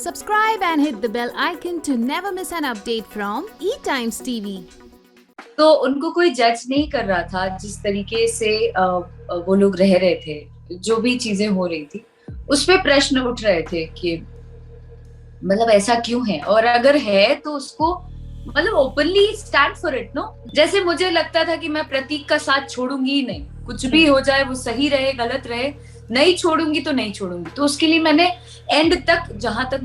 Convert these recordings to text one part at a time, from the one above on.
Subscribe and hit the bell icon to never miss an update from E-Times TV. तो उनको कोई जज नहीं कर रहा था जिस तरीके से वो लोग रह रहे थे, जो भी चीजें हो रही थी उस पे प्रश्न उठ रहे थे कि मतलब ऐसा क्यों है, और अगर है तो उसको मतलब openly stand for it. No, जैसे मुझे लगता था कि मैं प्रतीक का साथ छोड़ूंगी ही नहीं, कुछ भी हो जाए, वो सही रहे गलत रहे, नहीं छोड़ूंगी तो नहीं छोड़ूंगी। तो उसके लिए मैंने एंड तक, जहां तक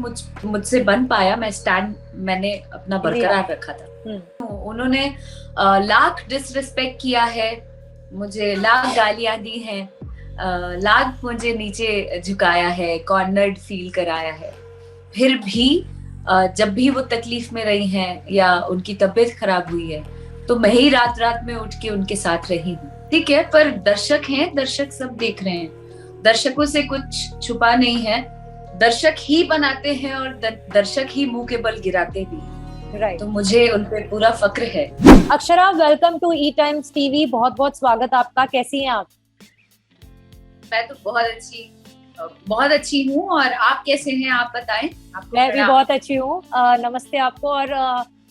मुझसे बन पाया, मैंने अपना बरकरार रखा था। उन्होंने लाख डिसरिस्पेक्ट किया है, मुझे लाख गालियां दी हैं, लाख मुझे नीचे झुकाया है, कॉर्नर्ड फील कराया है। फिर भी जब भी वो तकलीफ में रही हैं या उनकी तबीयत खराब हुई है तो मैं ही रात रात में उठ के उनके साथ रही हूँ। ठीक है, पर दर्शक हैं, दर्शक सब देख रहे हैं, दर्शकों से कुछ छुपा नहीं है, दर्शक ही बनाते हैं और दर्शक ही मुंह के बल गिराते भी। राइट, तो मुझे उन पे पूरा फक्र है। Akshara, welcome to E Times TV. बहुत बहुत स्वागत आपका। कैसी हैं आप? मैं तो बहुत अच्छी हूँ, और आप कैसे हैं? आप बताएं। मैं भी बहुत अच्छी हूँ। नमस्ते आपको। और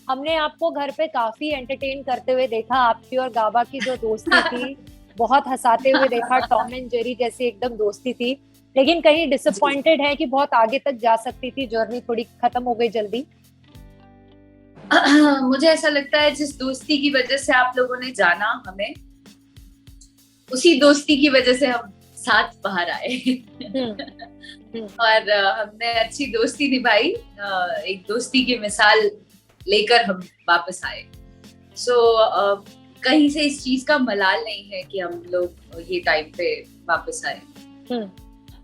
हमने आपको घर पे काफी एंटरटेन करते हुए देखा। आपकी और गाबा की जो दोस्ती थी बहुत हंसाते हुए देखा, टॉम एंड जेरी जैसी एकदम दोस्ती थी। लेकिन कहीं डिसअपॉइंटेड है कि बहुत आगे तक जा सकती थी, जर्नी थोड़ी खत्म हो गई जल्दी। मुझे ऐसा लगता है जिस दोस्ती की वजह से आप लोगों ने जाना हमें, उसी दोस्ती की वजह से हम साथ बाहर आए। और हमने अच्छी दोस्ती निभाई, एक दोस्ती की मिसाल लेकर हम वापस आए। कहीं से इस चीज का मलाल नहीं है कि हम लोग ये टाइम पे वापस आए।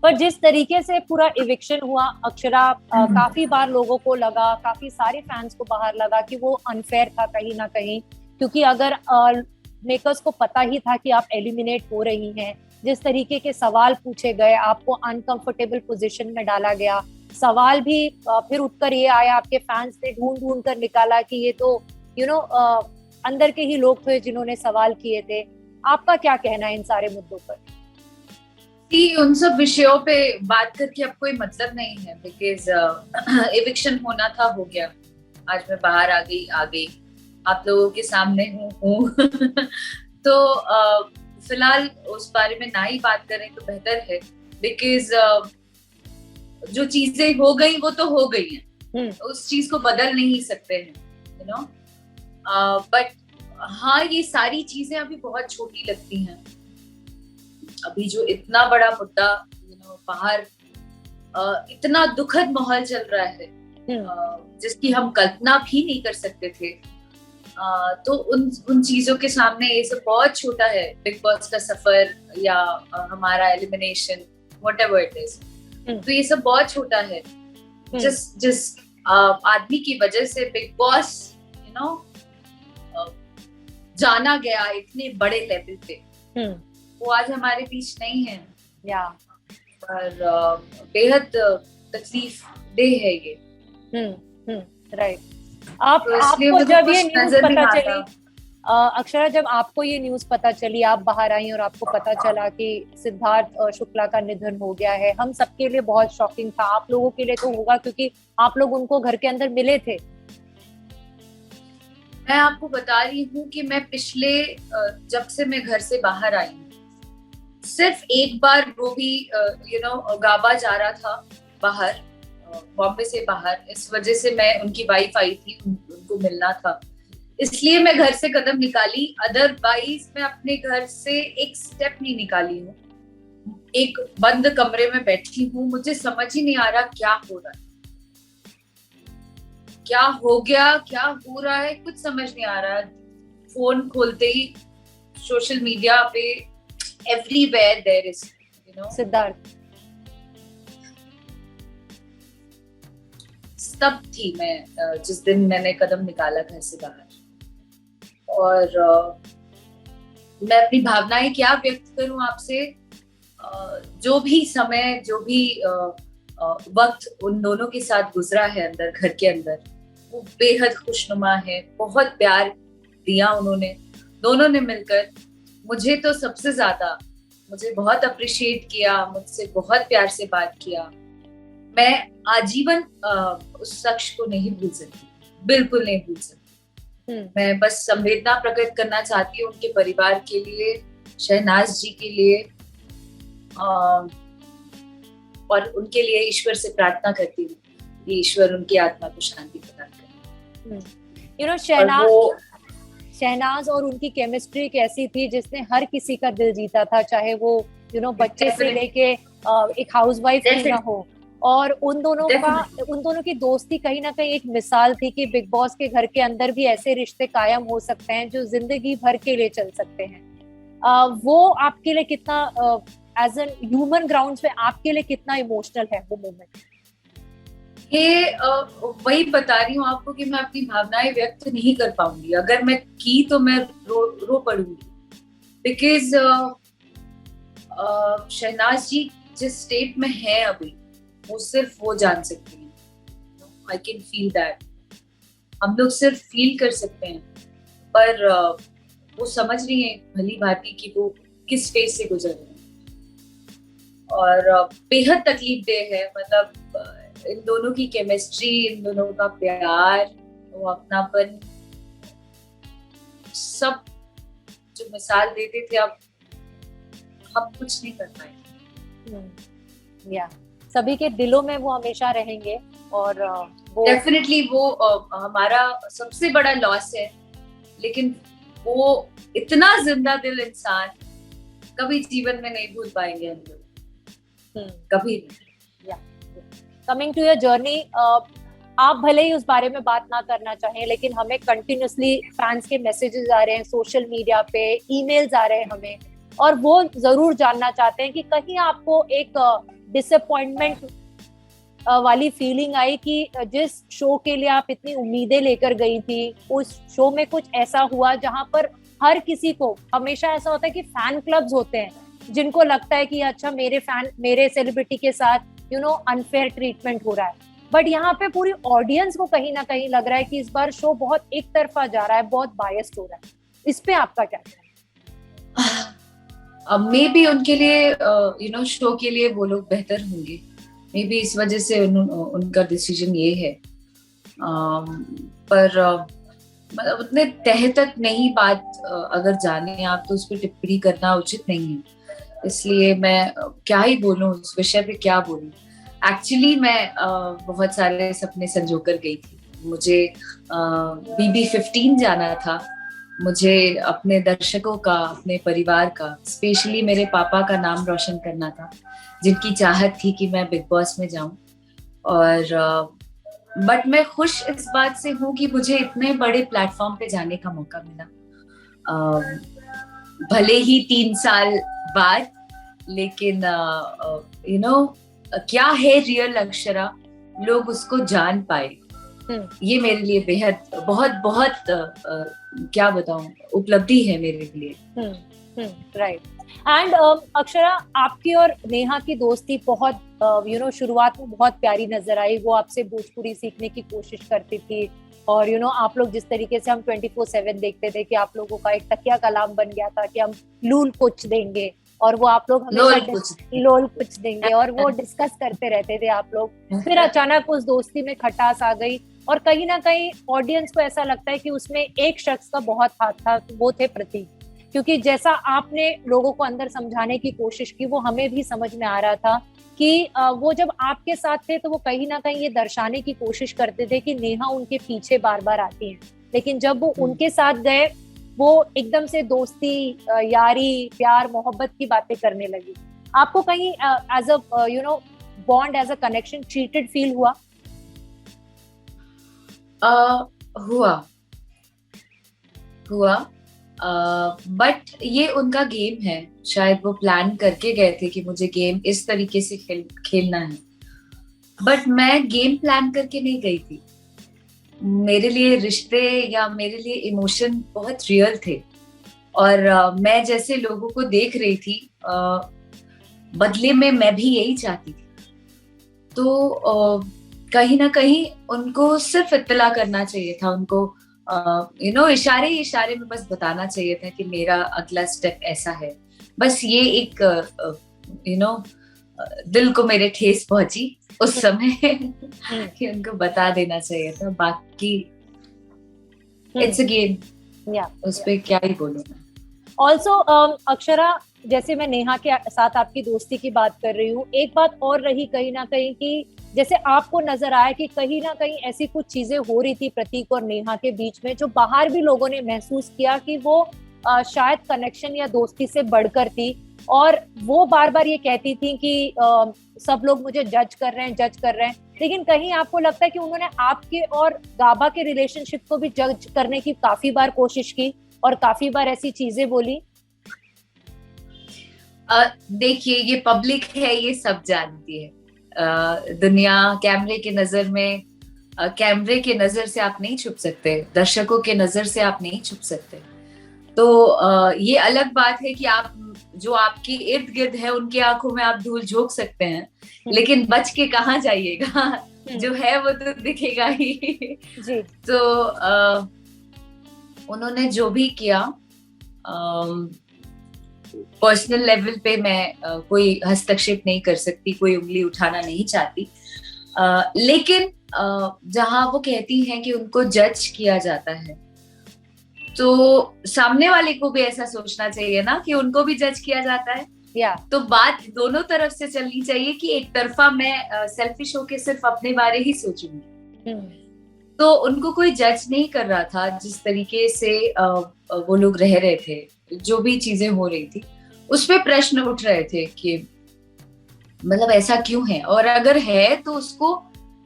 पर जिस तरीके से पूरा इविक्शन हुआ अक्षरा, काफी बार लोगों को लगा, काफी सारे फैंस को बाहर लगा कि वो अनफेयर था कहीं ना कहीं, क्योंकि अगर मेकर्स को पता ही था कि आप एलिमिनेट हो रही हैं, जिस तरीके के सवाल पूछे गए, आपको अनकंफर्टेबल पोजीशन में डाला गया। सवाल भी फिर उठकर ये आया, आपके फैंस ने ढूंढ कर निकाला कि ये तो अंदर के ही लोग थे जिन्होंने सवाल किए थे। आपका क्या कहना है इन सारे मुद्दों पर? उन सब विषयों पे बात करके अब कोई मतलब नहीं है, बिकॉज एविक्शन होना था, हो गया। आज मैं बाहर आ गई, आप लोगों के सामने हूँ। तो फिलहाल उस बारे में ना ही बात करें तो बेहतर है, बिकॉज जो चीजें हो गई वो तो हो गई हैं, उस चीज को बदल नहीं सकते हैं, यू नो। बट हाँ, ये सारी चीजें अभी बहुत छोटी लगती हैं। अभी जो इतना बड़ा मुद्दा बाहर इतना दुखद माहौल चल रहा है, जिसकी हम कल्पना भी नहीं कर सकते थे, तो उन चीजों के सामने ये सब बहुत छोटा है। बिग बॉस का सफर या हमारा एलिमिनेशन, व्हाटएवर इट इज, तो ये सब बहुत छोटा है। जिस आदमी की वजह से बिग बॉस जाना गया इतने बड़े लेवल पे, वो आज हमारे बीच नहीं है, और बेहद तकलीफ देह है ये। राइट। आपको जब ये न्यूज पता चली अक्षरा, जब आपको ये न्यूज पता चली, आप बाहर आई और आपको पता चला कि सिद्धार्थ शुक्ला का निधन हो गया है, हम सबके लिए बहुत शॉकिंग था। आप लोगों के लिए तो होगा क्योंकि आप लोग उनको घर के अंदर मिले थे। मैं आपको बता रही हूँ कि मैं पिछले जब से मैं घर से बाहर आई हूँ, सिर्फ एक बार, वो भी गाबा जा रहा था बाहर, बॉम्बे से बाहर, इस वजह से मैं, उनकी वाइफ आई थी, उनको मिलना था, इसलिए मैं घर से कदम निकाली। अदरवाइज मैं अपने घर से एक स्टेप नहीं निकाली हूँ। एक बंद कमरे में बैठी हूँ, मुझे समझ ही नहीं आ रहा क्या हो रहा है, क्या हो गया, क्या हो रहा है, कुछ समझ नहीं आ रहा। फोन खोलते ही सोशल मीडिया पे एवरीवेयर देयर इज सिद्धार्थ। तब थी मैं, जिस दिन मैंने कदम निकाला घर से बाहर, और मैं अपनी भावनाएं क्या व्यक्त करूं आपसे। जो भी समय, जो भी वक्त उन दोनों के साथ गुजरा है अंदर, घर के अंदर, वो बेहद खुशनुमा है। बहुत प्यार दिया उन्होंने, दोनों ने मिलकर। मुझे तो सबसे ज्यादा, मुझे बहुत अप्रिशिएट किया, मुझसे बहुत प्यार से बात किया। मैं आजीवन उस शख्स को नहीं भूल सकती, बिल्कुल नहीं भूल सकती। मैं बस संवेदना प्रकट करना चाहती हूँ उनके परिवार के लिए, शहनाज जी के लिए, और उनके लिए ईश्वर से प्रार्थना करती हूँ कि ईश्वर उनकी आत्मा को शांति प्रदान करे। यू नो शहनाज और उनकी केमिस्ट्री एक ऐसी थी जिसने हर किसी का दिल जीता था, चाहे वो बच्चे से लेके एक हाउसवाइफ क्यों ना हो। और उन दोनों की दोस्ती कहीं ना कहीं एक मिसाल थी कि बिग बॉस के घर के अंदर भी ऐसे रिश्ते कायम हो सकते हैं जो जिंदगी भर के लिए चल सकते हैं। वो आपके लिए कितना एज एन ह्यूमन ग्राउंड्स पे आपके लिए कितना इमोशनल है वो मोमेंट? ये वही बता रही हूँ आपको कि मैं अपनी भावनाएं व्यक्त नहीं कर पाऊंगी। अगर मैं की तो मैं रो पड़ूंगी, बिकॉज शहनाज जी जिस स्टेट में है अभी, वो सिर्फ वो जान सकती हैं। I can feel that. हम लोग सिर्फ फील कर सकते हैं, पर वो समझ रही है भली भांति कि वो किस फेज से गुजर रहे हैं, और बेहद तकलीफदेह है। मतलब इन दोनों की केमिस्ट्री, इन दोनों का प्यार, वो अपनापन, सब जो मिसाल देते थे, अब हम कुछ नहीं कर पाए। या सभी के दिलों में वो हमेशा रहेंगे, और वो डेफिनेटली वो हमारा सबसे बड़ा लॉस है। लेकिन वो इतना जिंदा दिल इंसान कभी जीवन में नहीं भूल पाएंगे हम लोग, कभी नहीं। कमिंग टू योर जर्नी, आप भले ही उस बारे में बात ना करना चाहें, लेकिन हमें कंटिन्यूसली फैंस के मैसेजेस आ रहे हैं सोशल मीडिया पे, ईमेल्स आ रहे हैं हमें, और वो जरूर जानना चाहते हैं कि कहीं आपको एक डिसअपॉइंटमेंट वाली फीलिंग आई कि जिस शो के लिए आप इतनी उम्मीदें लेकर गई थी, उस शो में कुछ ऐसा हुआ जहां पर हर किसी को, हमेशा ऐसा होता है कि फैन क्लब्स होते हैं जिनको लगता है कि अच्छा मेरे सेलिब्रिटी के साथ अनफेयर ट्रीटमेंट हो रहा है, बट यहाँ पे पूरी ऑडियंस को कहीं ना कहीं लग रहा है कि इस बार शो बहुत एक तरफा जा रहा है, बहुत बायस्ड हो रहा है। इस पे आपका क्या कहना है? मे बी उनके लिए शो के लिए वो लोग बेहतर होंगे, मे बी इस वजह से उनका डिसीजन ये है। पर मतलब उतने तह तक नहीं बात अगर जाने आप, तो उस पर टिप्पणी करना उचित नहीं है। इसलिए मैं क्या ही बोलूं उस विषय पे, क्या बोलूं। एक्चुअली मैं बहुत सारे सपने संजो कर गई थी। मुझे BB15 जाना था, मुझे अपने दर्शकों का, अपने परिवार का, स्पेशली मेरे पापा का नाम रोशन करना था, जिनकी चाहत थी कि मैं बिग बॉस में जाऊं। और बट मैं खुश इस बात से हूँ कि मुझे इतने बड़े प्लेटफॉर्म पे जाने का मौका मिला, भले ही 3 साल बाद। लेकिन क्या है रियल अक्षरा, लोग उसको जान पाए, ये मेरे लिए बेहद बहुत बहुत क्या बताऊं, उपलब्धि है मेरे लिए। राइट। एंड अक्षरा, आपकी और नेहा की दोस्ती बहुत शुरुआत में बहुत प्यारी नजर आई। वो आपसे भोजपुरी सीखने की कोशिश करती थी, और आप लोग जिस तरीके से हम 24/7 देखते थे कि आप लोगों का एक तकिया कलाम बन गया था कि हम लूल कुछ देंगे, और वो आप लोग हमेशा लोल कुछ देंगे, और वो डिस्कस करते रहते थे आप लोग। फिर अचानक उस दोस्ती में खटास आ गई, और कहीं ना कहीं ऑडियंस को ऐसा लगता है कि उसमें एक शख्स का बहुत हाथ था, वो थे प्रतीक। क्योंकि जैसा आपने लोगों को अंदर समझाने की कोशिश की, वो हमें भी समझ में आ रहा था कि वो जब आपके साथ थे तो वो कहीं ना कहीं ये दर्शाने की कोशिश करते थे कि नेहा उनके पीछे बार बार आती हैं, लेकिन जब वो उनके साथ गए, वो एकदम से दोस्ती, यारी, प्यार, मोहब्बत की बातें करने लगी। आपको कहीं as a bond, as a connection treated feel हुआ? हुआ बट ये उनका गेम है। शायद वो प्लान करके गए थे कि मुझे गेम इस तरीके से खेलना है, बट मैं गेम प्लान करके नहीं गई थी। मेरे लिए रिश्ते या मेरे लिए इमोशन बहुत रियल थे, और मैं जैसे लोगों को देख रही थी, बदले में मैं भी यही चाहती थी। तो कहीं ना कहीं उनको सिर्फ इत्तला करना चाहिए था, उनको इशारे में बस बताना चाहिए था कि मेरा अगला स्टेप ऐसा है। बस ये एक दिल को मेरे ठेस पहुंची उस समय कि उनको बता देना चाहिए था। बाकी इट्स अ गेम, उस पे क्या ही बोलूं मैं। ऑल्सो अक्षरा, जैसे मैं नेहा के साथ आपकी दोस्ती की बात कर रही हूँ, एक बात और रही कहीं ना कहीं कि जैसे आपको नजर आया कि कहीं ना कहीं ऐसी कुछ चीजें हो रही थी प्रतीक और नेहा के बीच में, जो बाहर भी लोगों ने महसूस किया कि वो शायद कनेक्शन या दोस्ती से बढ़कर थी। और वो बार बार ये कहती थी कि सब लोग मुझे जज कर रहे हैं। लेकिन कहीं आपको लगता है कि उन्होंने आपके और गाबा के रिलेशनशिप को भी जज करने की काफी बार कोशिश की और काफी बार ऐसी चीजें बोली? देखिए, ये पब्लिक है, ये सब जानती है। दुनिया कैमरे के नजर में, कैमरे के नजर से आप नहीं छुप सकते, दर्शकों के नजर से आप नहीं छुप सकते। तो ये अलग बात है कि आप जो आपके इर्द गिर्द है उनकी आंखों में आप धूल झोंक सकते हैं, लेकिन बच के कहाँ जाइएगा, जो है वो तो दिखेगा ही। जी। तो उन्होंने जो भी किया, पर्सनल लेवल पे मैं कोई हस्तक्षेप नहीं कर सकती, कोई उंगली उठाना नहीं चाहती। लेकिन जहां वो कहती हैं कि उनको जज किया जाता है, तो सामने वाले को भी ऐसा सोचना चाहिए ना कि उनको भी जज किया जाता है। तो बात दोनों तरफ से चलनी चाहिए कि एक तरफा मैं सेल्फिश होके सिर्फ अपने बारे ही सोचूंगी। तो उनको कोई जज नहीं कर रहा था। जिस तरीके से वो लोग रह रहे थे, जो भी चीजें हो रही थी, उस पे प्रश्न उठ रहे थे कि मतलब ऐसा क्यों है, और अगर है तो उसको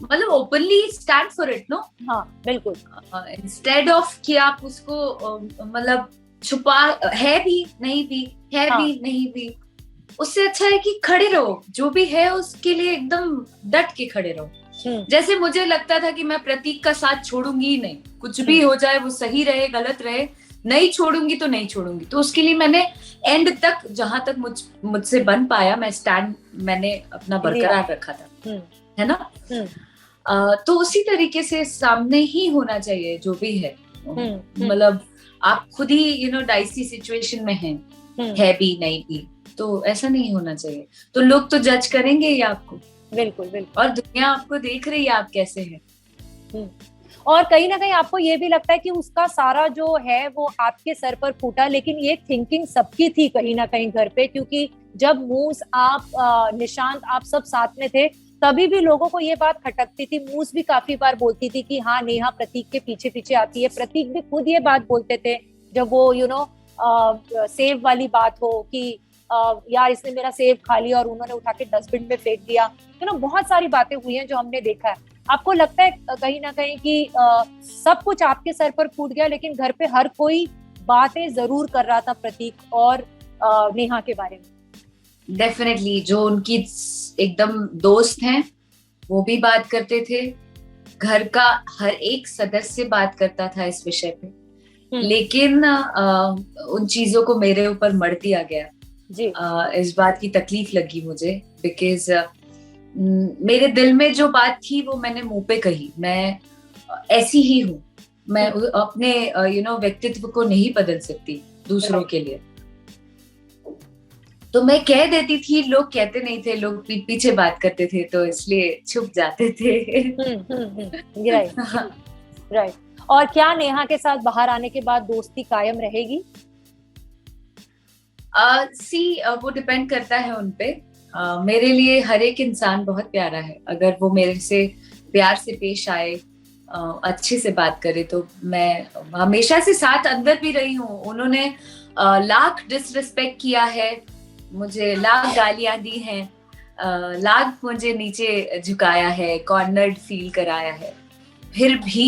मतलब openly stand for it. No, हाँ बिल्कुल। इंस्टेड ऑफ कि आप उसको मतलब छुपा, है भी नहीं भी, है हाँ। भी नहीं भी, उससे अच्छा है कि खड़े रहो, जो भी है उसके लिए एकदम डट के खड़े रहो। जैसे मुझे लगता था कि मैं प्रतीक का साथ छोड़ूंगी ही नहीं, कुछ भी हो जाए, वो सही रहे गलत रहे, नहीं छोड़ूंगी तो नहीं छोड़ूंगी। तो उसके लिए मैंने एंड तक, जहां तक मुझसे बन पाया, मैं स्टैंड मैंने अपना बरकरार रखा था, है ना। तो उसी तरीके से सामने ही होना चाहिए जो भी है। मतलब आप खुद ही डाइसी सिचुएशन में हैं, है भी नहीं भी, तो ऐसा नहीं होना चाहिए। तो लोग तो जज करेंगे ही आपको, बिल्कुल। और दुनिया आपको देख रही है आप कैसे हैं। और कहीं ना कहीं आपको ये भी लगता है कि उसका सारा जो है वो आपके सर पर फूटा, लेकिन ये थिंकिंग सबकी थी कहीं ना कहीं घर पे, क्योंकि जब मूस, आप, निशांत, आप सब साथ में थे, तभी भी लोगों को ये बात खटकती थी। मूस भी काफी बार बोलती थी कि हाँ, नेहा प्रतीक के पीछे पीछे आती है। प्रतीक भी खुद ये बात बोलते थे जब वो सेव वाली बात हो कि यार इसने मेरा सेव खा लिया और उन्होंने उठा के डस्टबिन में फेंक दिया। बहुत सारी बातें हुई हैं जो हमने देखा है। आपको लगता है कहीं ना कहीं कि सब कुछ आपके सर पर फूट गया, लेकिन घर पे हर कोई बातें जरूर कर रहा था प्रतीक और नेहा के बारे में? डेफिनेटली, जो उनकी एकदम दोस्त हैं वो भी बात करते थे, घर का हर एक सदस्य बात करता था इस विषय पे, लेकिन उन चीजों को मेरे ऊपर मढ़ दिया गया जी। इस बात की तकलीफ लगी मुझे, बिकॉज मेरे दिल में जो बात थी वो मैंने मुंह पे कही। मैं ऐसी ही हूँ, मैं अपने व्यक्तित्व को नहीं बदल सकती दूसरों के लिए, तो मैं कह देती थी। लोग कहते नहीं थे, लोग पीछे बात करते थे, तो इसलिए छुप जाते थे। राइट। और क्या नेहा के साथ बाहर आने के बाद दोस्ती कायम रहेगी? वो डिपेंड करता है उन पे। मेरे लिए हर एक इंसान बहुत प्यारा है। अगर वो मेरे से प्यार से पेश आए, अच्छे से बात करे, तो मैं हमेशा से साथ अंदर भी रही हूँ। उन्होंने लाख डिसरिस्पेक्ट किया है, मुझे लाख गालियां दी हैं, लाख मुझे नीचे झुकाया है, कॉर्नर्ड फील कराया है, फिर भी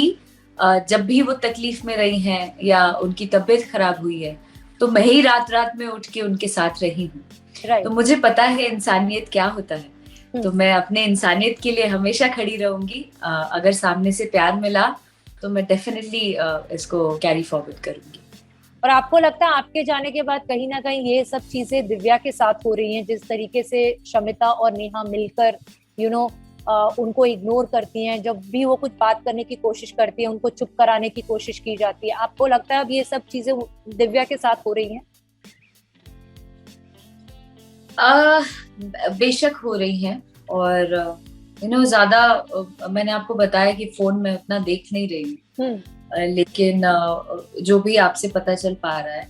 जब भी वो तकलीफ में रही हैं या उनकी तबीयत खराब हुई है, तो मैं ही रात रात में उठ के उनके साथ रही हूँ। तो मुझे पता है इंसानियत क्या होता है। तो मैं अपने इंसानियत के लिए हमेशा खड़ी रहूंगी। अगर सामने से प्यार मिला तो मैं डेफिनेटली इसको कैरी फॉरवर्ड करूंगी। और आपको लगता है आपके जाने के बाद कहीं ना कहीं ये सब चीजें दिव्या के साथ हो रही हैं, जिस तरीके से शमिता और नेहा मिलकर उनको इग्नोर करती हैं, जब भी वो कुछ बात करने की कोशिश करती है उनको चुप कराने की कोशिश की जाती है, आपको लगता है अब ये सब चीजें दिव्या के साथ हो रही हैं? बेशक हो रही हैं, और ज्यादा मैंने आपको बताया कि फोन में उतना देख नहीं रही हूँ, लेकिन जो भी आपसे पता चल पा रहा है,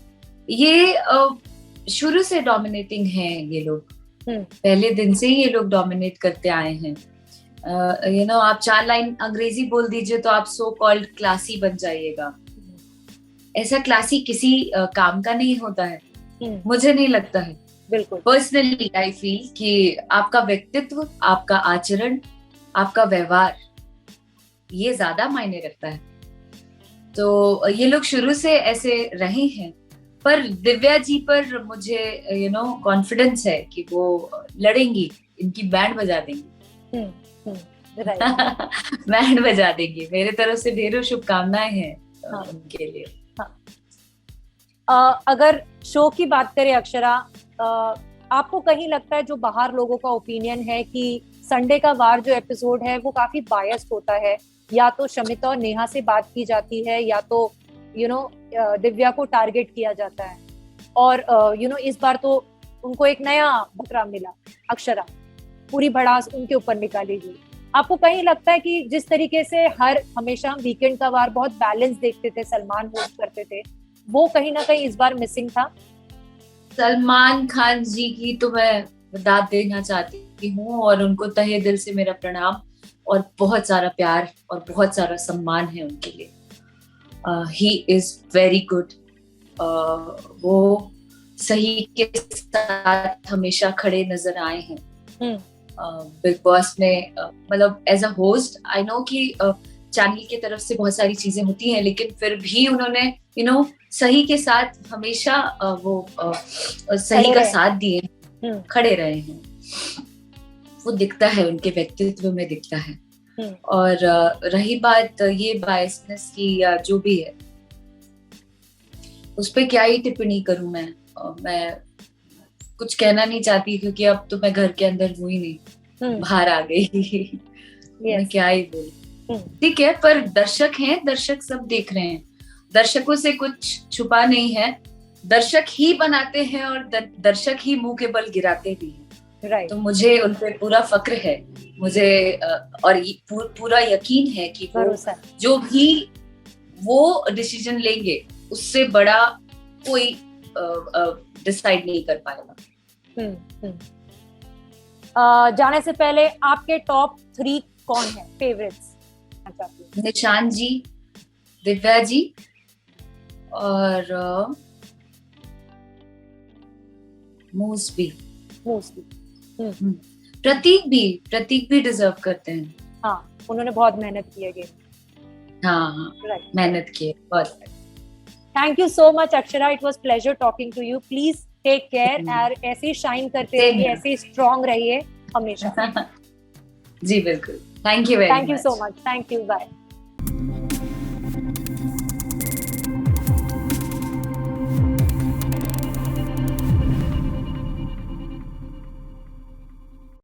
ये शुरू से डोमिनेटिंग हैं ये लोग, पहले दिन से ही ये लोग डोमिनेट करते आए हैं। आप 4 लाइन अंग्रेजी बोल दीजिए तो आप सो कॉल्ड क्लासी बन जाइएगा। ऐसा क्लासी किसी काम का नहीं होता है, मुझे नहीं लगता है। बिल्कुल, पर्सनली आई फील कि आपका व्यक्तित्व, आपका आचरण, आपका व्यवहार, ये ज्यादा मायने रखता है। तो ये लोग शुरू से ऐसे रहे हैं, पर दिव्या जी पर मुझे कॉन्फिडेंस है कि वो लड़ेंगी, इनकी बैंड बजा देंगी। बैंड बजा देंगी। मेरे तरफ से ढेरों शुभकामनाएं हैं उनके लिए। अगर शो की बात करें अक्षरा, आपको कहीं लगता है जो बाहर लोगों का ओपिनियन है कि संडे का वार जो एपिसोड है वो काफी बायस्ड होता है, या तो शमिता और नेहा से बात की जाती है, या तो दिव्या को टारगेट किया जाता है, और इस बार तो उनको एक नया बकरा मिला, अक्षरा, पूरी भड़ास उनके ऊपर निकाली गई। आपको कहीं लगता है कि जिस तरीके से हमेशा हम वीकेंड का वार बहुत बैलेंस देखते थे, सलमान होस्ट करते थे, वो कहीं ना कहीं इस बार मिसिंग था? सलमान खान जी की तो मैं दाद देना चाहती हूँ, और उनको तहे दिल से मेरा प्रणाम और बहुत सारा प्यार और बहुत सारा सम्मान है उनके लिए। He is very good. वो सही के साथ हमेशा खड़े नजर आए हैं बिग बॉस में। मतलब as a host I know कि चैनल की तरफ से बहुत सारी चीजें होती हैं, लेकिन फिर भी उन्होंने सही के साथ हमेशा वो सही का साथ दिए, खड़े रहे हैं। वो दिखता है, उनके व्यक्तित्व में दिखता है। और रही बात ये बायसनेस की या जो भी है, उस पे क्या ही टिप्पणी करूं मैं कुछ कहना नहीं चाहती, क्योंकि अब तो मैं घर के अंदर हूँ ही नहीं, बाहर आ गई। मैं क्या ही बोलूं। ठीक है, पर दर्शक हैं, दर्शक सब देख रहे हैं, दर्शकों से कुछ छुपा नहीं है, दर्शक ही बनाते हैं और दर्शक ही मुंह के बल गिराते भी हैं। Right. तो मुझे उन पे पूरा फक्र है, मुझे और पूरा यकीन है कि वो जो भी वो डिसीजन लेंगे उससे बड़ा कोई डिसाइड नहीं कर पाएगा। जाने से पहले आपके टॉप 3 कौन है फेवरेट्स? निशान जी, दिव्या जी और मूस भी। प्रतीक भी डिजर्व करते हैं। हाँ, उन्होंने बहुत मेहनत की है गेम। हाँ, मेहनत की है बहुत। Thank you so much Akshara, it was pleasure talking to you. Please take care और ऐसे ही शाइन करते रहिए, ऐसे ही स्ट्रांग रहिए हमेशा। जी बिल्कुल, thank you very much. Thank you so much, thank you, bye.